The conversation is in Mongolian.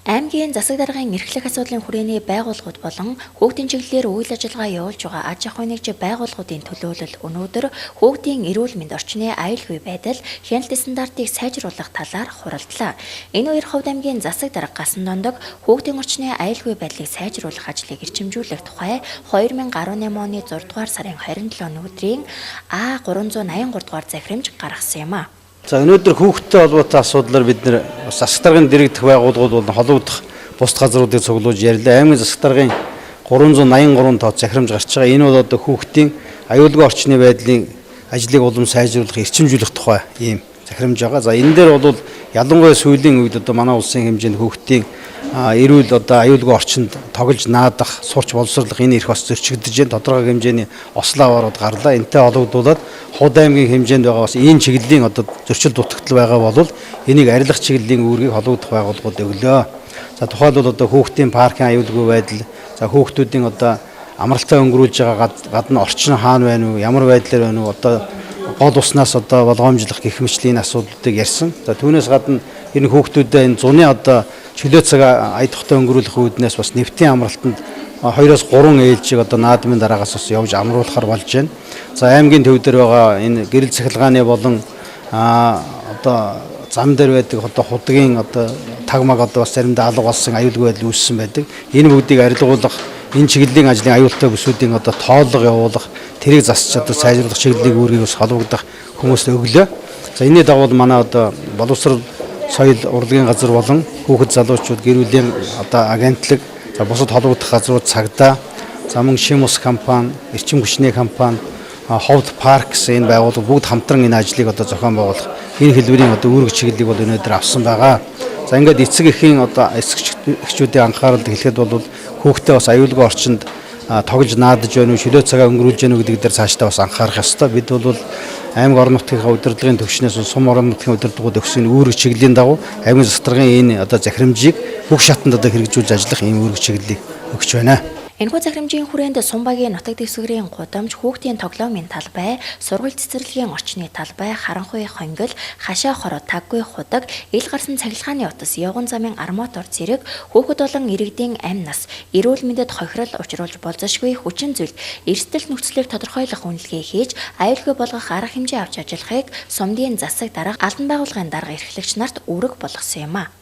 Аймгийн засаг даргын эрхлэх асуудлын хүрээний байгууллагууд болон хүүхдийн чиглэлээр үйл ажиллагаа явуулж байгаа аж ахуйн нэгж байгууллагуудын төлөөлөл өнөөдөр хүүхдийн эрүүл мэнд орчны аюулгүй байдал, хяналт стандартыг сайжруулах талаар хуралдлаа. Энэ үеэр Ховд аймгийн засаг дарга Гасан Дондог хүүхдийн орчны аюулгүй байдлыг сайжруулах ажлыг эрчимжүүлэх тухай 2018 оны 6 дугаар сарын 27 өдрийн А383 дугаар захирамж гаргасан юм а. За өнөөдөр хүүхдтэй холбоотой асуудлаар бид нэр бас засаг даргын дэргэдэх байгууллагууд болон холбогдох бус газруудыг цуглуулж ярьлаа. Аймгийн засаг даргын 383 тоо захирамж гарч байгаа. Энэ бол одоо хүүхдийн аюулгүй орчны байдлын ажлыг улам сайжруулах, эрчимжүүлэх тухай ийм захирамж байгаа. За энэ дээр бол ялангуяа сүүлийн үед одоо манай улсын хэмжээнд хүүхдийн эрүүл одоо аюулгүй орчинд тоглож наадах, сурч боловсруулах энэ эрх бас зөрчигдөж байна. Тодорхой хэмжээний ослооварууд гарлаа. Энтэй холбогдуулаад Ховд аймгийн хэмжээнд байгаа бас энэ чиглэлийн одоо зөрчил дутагдал байгаа бол энийг арилгах чиглэлийн үүргийг холбогдох байгууллагууд өглөө. За тухайлбал одоо хүүхдийн паркын аюулгүй байдал, за хүүхдүүдийн одоо амралтаа өнгөрүүлж байгаа гадна орчин хаана байна уу, ямар байдлаар байна уу, одоо гол уснаас одоо болгоомжлох гэх мэтлийн асуудлуудыг ярьсан. За түүнээс гадна энэ хүүхдүүдэд энэ зуны одоо чөлөө цаг ая тухтай өнгөрүүлэх үүднээс бас нэвтийн амралтанд 2-3 ээлжийг одоо наадмын дараагаас бас явж амруулахар болж байна. За аймгийн төв дээр байгаа энэ гэрэл цахилгааны болон одоо зам дээр байдаг одоо худгийн одоо тагмаг одоо бас заримдаа алга болсон аюулгүй байдал үүссэн байдаг. Энэ бүгдийг арилгуулах, энэ чиглэлийн ажлын аюултай бүсүүдийн одоо тоолго явуулах, тэрийг засч одоо сайжруулах чиглэлийн үүргийг бас холбогдох хүмүүст өглөө. За энэний дагуу манай одоо боловсрол соёл урлагийн газар болон хүүхэд залуучууд гэр бүлийн одоо агентлаг, за бусад холбогдох газрууд цагдаа, за мөн Шимус компани, эрчим хүчний компани, Ховд парк гэсэн энэ байгууллага бүгд хамтран энэ ажлыг одоо зохион байгуулах энэ хэлбэрийн одоо үүрэг чиглэлийг бол өнөөдөр авсан байгаа. За ингээд эцэг эхийн одоо эхчүүдийн анхааралд хэлэхэд бол хүүхдээ бас аюулгүй орчинд тоглож наадаж байна уу, чөлөө цагаа өнгөрүүлж байна уу гэдэг дээр цаашдаа бас анхаарах ёстой. Бид бол аймаг орон нутгийн удирдлагын төвчнээс сум орон нутгийн удирдлагууд өгсөн үүрэг чиглэлийн дагуу аймгийн засаг даргын энэ одоо захирамжийг бүх шатанд одоо хэрэгжүүлж ажиллах ийм үүрэг чиглэлийг өгч байна. Энэхүү захирамжийн хүрээнд Сумбагийн нутаг дэвсгэрийн гудамж, хүүхдийн тоглоомын талбай, сургууль цэцэрлэгийн орчны талбай, харанхуй хонгил, хашаа хороо таггүй худаг, ил гарсан цахилгааны утас, явган замын арматур зэрэг хүүхэд болон иргэдийн амь нас, эрүүл мэндэд хохирол учруулж болзошгүй хүчин зүйлд эрсдэл нөхцөлийг тодорхойлох үнэлгээ хийж, аюулгүй болгох арга хэмжээ авч ажиллахыг Сумдын засаг дарга албан байгууллагын дарга эрхлэгч нарт үүрэг болгосон юм а.